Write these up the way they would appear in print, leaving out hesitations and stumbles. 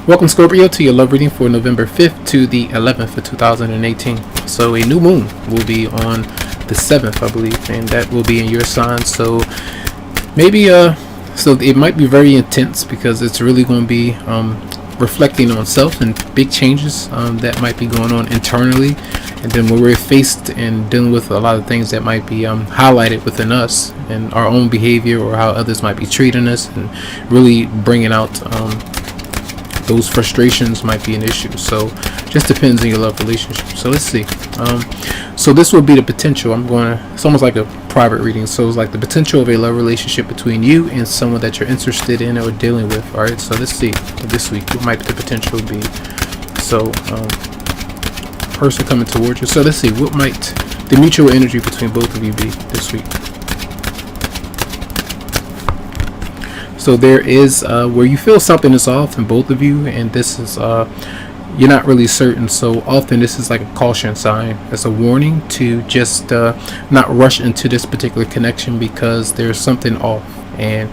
Welcome, Scorpio, to your love reading for November 5th to the 11th of 2018. So a new moon will be on the 7th, I believe, and that will be in your sign. So maybe so it might be very intense because it's really going to be reflecting on self and big changes that might be going on internally. And then when we're faced and dealing with a lot of things that might be highlighted within us and our own behavior or how others might be treating us, and really bringing out those frustrations might be an issue. So just depends on your love relationship. So let's see. So this will be the potential. It's almost like a private reading. So it's like the potential of a love relationship between you and someone that you're interested in or dealing with. All right. So let's see this week what might the potential be. So person coming towards you. So let's see what might the mutual energy between both of you be this week. So there is where you feel something is off in both of you, and this is you're not really certain. So often this is like a caution sign. It's a warning to just not rush into this particular connection because there's something off, and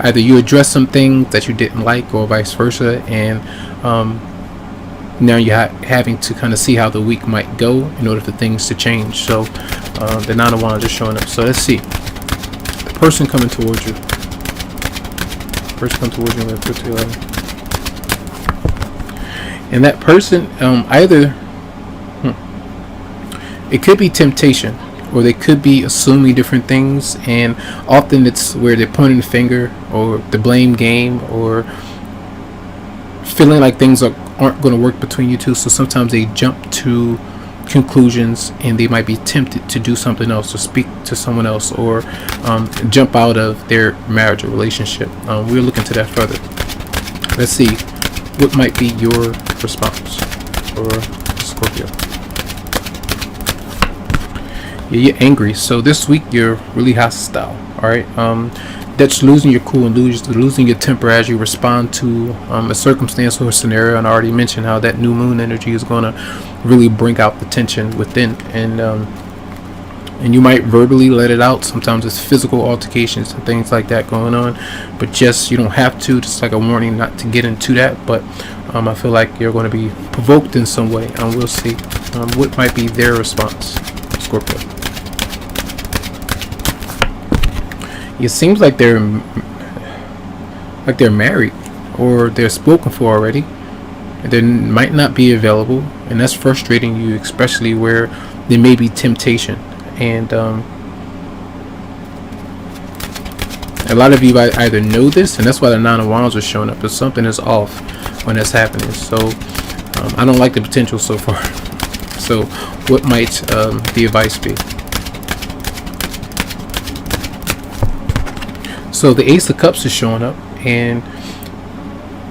either you address some things that you didn't like or vice versa, and now you're having to kind of see how the week might go in order for things to change. So the Nine of Wands is showing up. So let's see the person coming towards you. Person come towards you in 11. And that person either it could be temptation, or they could be assuming different things, and often it's where they're pointing the finger or the blame game, or feeling like things aren't going to work between you two. So sometimes they jump to conclusions and they might be tempted to do something else, or speak to someone else, or jump out of their marriage or relationship. We'll look into that further. Let's see what might be your response for Scorpio. Yeah, you're angry. So this week you're really hostile. All right. That's losing your cool and losing your temper as you respond to a circumstance or a scenario. And I already mentioned how that new moon energy is going to really bring out the tension within, and you might verbally let it out. Sometimes it's physical altercations and things like that going on, but just you don't have to. Just like a warning not to get into that. But I feel like you're going to be provoked in some way, and we'll see what might be their response, Scorpio. It seems like they're married, or they're spoken for already. They might not be available, and that's frustrating you, especially where there may be temptation. And a lot of you either know this, and that's why the Nine of Wands is showing up, but something is off when that's happening. So I don't like the potential so far. So what might the advice be? So the Ace of Cups is showing up, and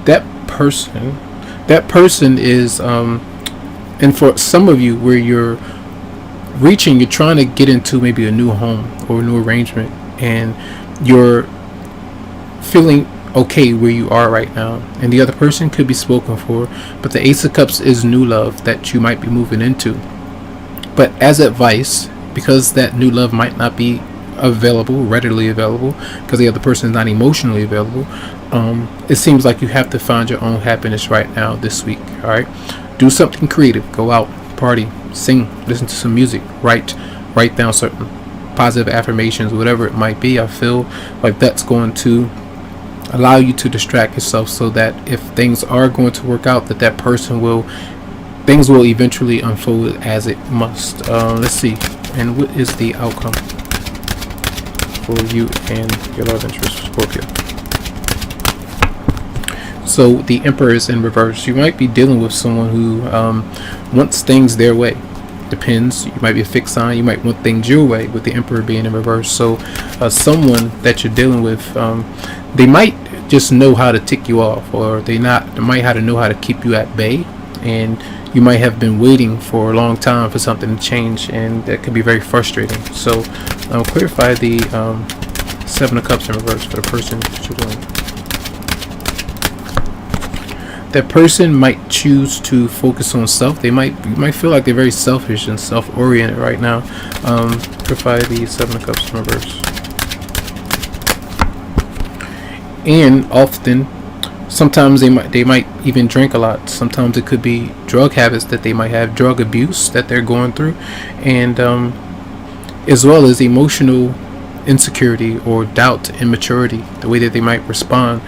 that person is and for some of you, where you're trying to get into maybe a new home or a new arrangement, and you're feeling okay where you are right now, and the other person could be spoken for, but the Ace of Cups is new love that you might be moving into. But as advice, because that new love might not be readily available, because the other person is not emotionally available, it seems like you have to find your own happiness right now this week. All right, do something creative, go out, party, sing, listen to some music, write down certain positive affirmations, whatever it might be. I feel like that's going to allow you to distract yourself, so that if things are going to work out, that things will eventually unfold as it must. Let's see, and what is the outcome for you and your love interest, Scorpio? So the Emperor is in reverse. You might be dealing with someone who wants things their way. Depends. You might be a fixed sign. You might want things your way, with the Emperor being in reverse. So someone that you're dealing with, they might just know how to tick you off, or they might know how to keep you at bay, and you might have been waiting for a long time for something to change, and that could be very frustrating. So clarify the Seven of Cups in reverse for the person that you're dealing with. That person might choose to focus on self. You might feel like they're very selfish and self-oriented right now. Clarify the Seven of Cups in reverse. And often Sometimes they might even drink a lot. Sometimes it could be drug habits that they might have, drug abuse that they're going through, and as well as emotional insecurity or doubt, immaturity, the way that they might respond,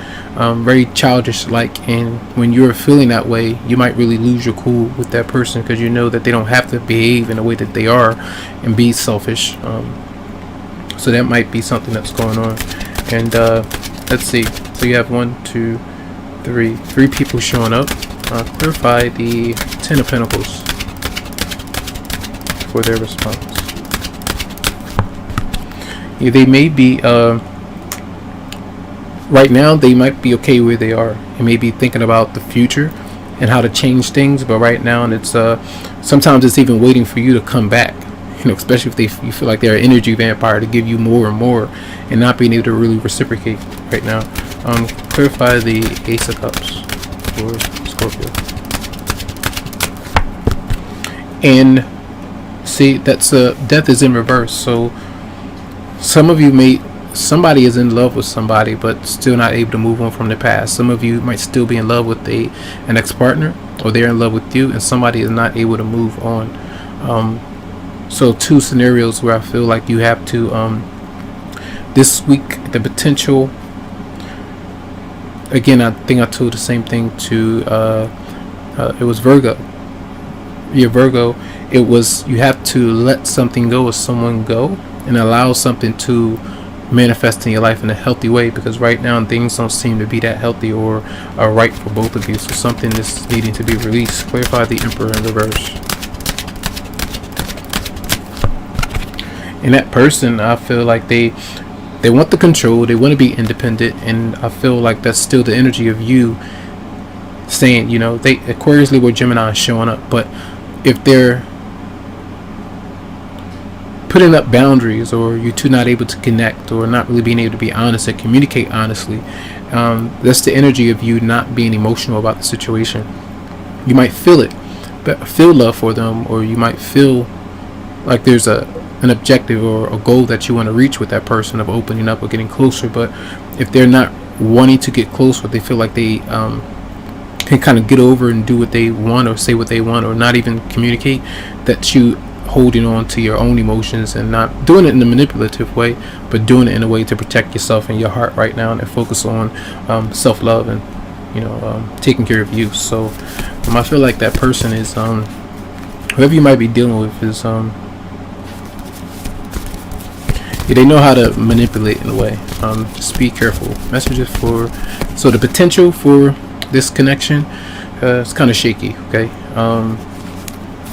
very childish like. And when you're feeling that way, you might really lose your cool with that person, because you know that they don't have to behave in the way that they are and be selfish. So that might be something that's going on. And let's see, so you have three people showing up. Clarify the 10 of Pentacles for their response. Yeah, they may be right now they might be okay where they are and maybe thinking about the future and how to change things, but right now, and it's sometimes it's even waiting for you to come back, especially if you feel like they're an energy vampire, to give you more and more and not being able to really reciprocate right now. Clarify the Ace of Cups for Scorpio. And see, that's death is in reverse. So some of you somebody is in love with somebody but still not able to move on from the past. Some of you might still be in love with an ex-partner, or they're in love with you, and somebody is not able to move on. So two scenarios where I feel like you have to this week, the potential. Again, I think I told the same thing to it was Virgo. Yeah, Virgo. It was, you have to let something go or someone go and allow something to manifest in your life in a healthy way, because right now things don't seem to be that healthy or right for both of you. So something is needing to be released. Clarify the Emperor in reverse. And that person, I feel like they want the control, they want to be independent, and I feel like that's still the energy of you saying, they Aquarius, Libra, Gemini is showing up, but if they're putting up boundaries, or you two not able to connect, or not really being able to be honest and communicate honestly, that's the energy of you not being emotional about the situation. You might feel it, but feel love for them, or you might feel like there's an objective or a goal that you want to reach with that person, of opening up or getting closer. But if they're not wanting to get closer, they feel like they can kind of get over and do what they want, or say what they want, or not even communicate, that you holding on to your own emotions and not doing it in a manipulative way, but doing it in a way to protect yourself and your heart right now, and focus on self-love and taking care of you. So I feel like that person is whoever you might be dealing with is they know how to manipulate in a way. Just be careful. Messages for, so the potential for this connection, it's kind of shaky. Okay,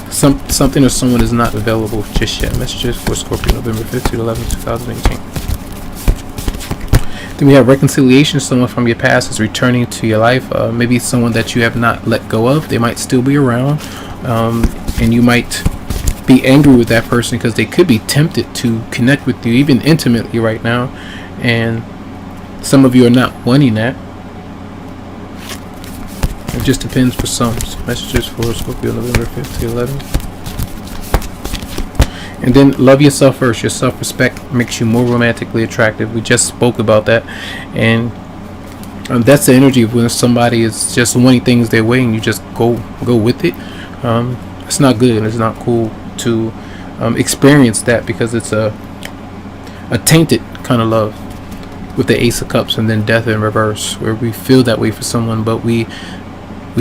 something or someone is not available just yet. Messages for Scorpio, November 5th to 11th, 2018. Then we have reconciliation. Someone from your past is returning to your life. Maybe someone that you have not let go of. They might still be around, and you might be angry with that person because they could be tempted to connect with you, even intimately right now, and some of you are not wanting that. It just depends for some. Messages for Scorpio, November 5th to 11th. And then love yourself first. Your self-respect makes you more romantically attractive. We just spoke about that, and that's the energy of when somebody is just wanting things their way and you just go with it. It's not good and it's not cool to experience that, because it's a tainted kind of love with the Ace of Cups and then death in reverse, where we feel that way for someone, but we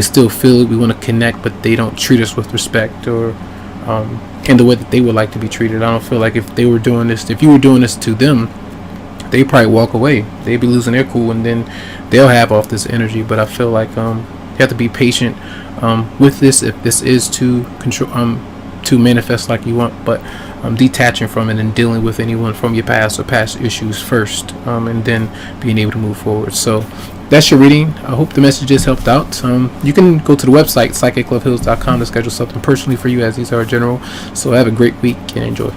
still feel it. We want to connect, but they don't treat us with respect or in the way that they would like to be treated. I don't feel like if you were doing this to them, they probably walk away. They'd be losing their cool, and then they'll have off this energy. But I feel like you have to be patient with this, if this is to control, to manifest like you want, but detaching from it and dealing with anyone from your past or past issues first, and then being able to move forward. So that's your reading. I hope the messages helped out. You can go to the website psychicloveheals.com to schedule something personally for you, as these are general. So have a great week and enjoy.